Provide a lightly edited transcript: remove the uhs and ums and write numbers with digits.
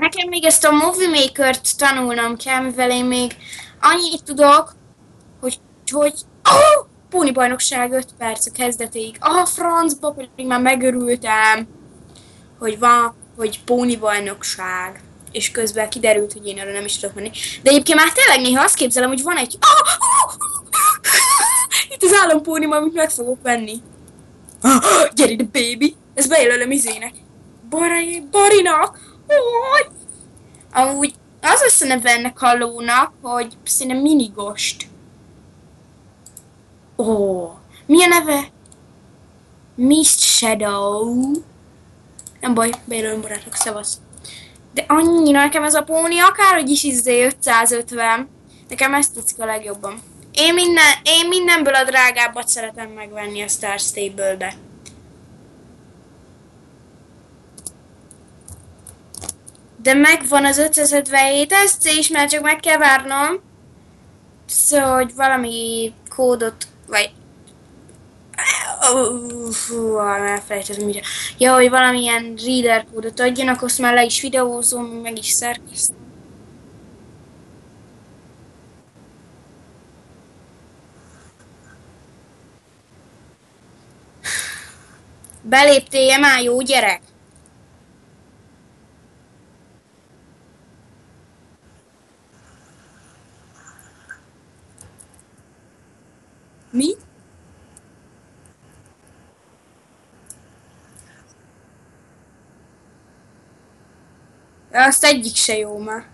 Nekem még ezt a Movie Maker-t tanulnom kell, mivel én még annyit tudok, hogy Póni bajnokság 5 perc a kezdetéig. A francba pedig már megörültem, hogy van, hogy póni bajnokság. És közben kiderült, hogy én arra nem is tudok menni. De egyébként már tényleg néha azt képzelem, hogy van egy... Itt az állampónim, amit meg fogok venni. Gyere ide, baby! Ez bejelölöm izének. Barinak! Hogy? Amúgy az lesz a neve ennek a lónak, hogy színe minigost. Mi a neve? Mist Shadow. Nem baj, bejelölöm barátok, szevasz. De annyira nekem ez a póni, akárhogy is 550. Nekem ezt tetszik a legjobban. Én mindenből a drágábbat szeretem megvenni a Star Stable-be. De megvan az 557 SC is, mert csak meg kell várnom. Szóval, hogy valami kódot, vagy... elfelejtettem mire. Ja, hogy valamilyen reader kódot adjanak, azt már le is videózom, meg is szerkesztem. Beléptél már, jó gyerek? Mi? Azt egyik se jó már.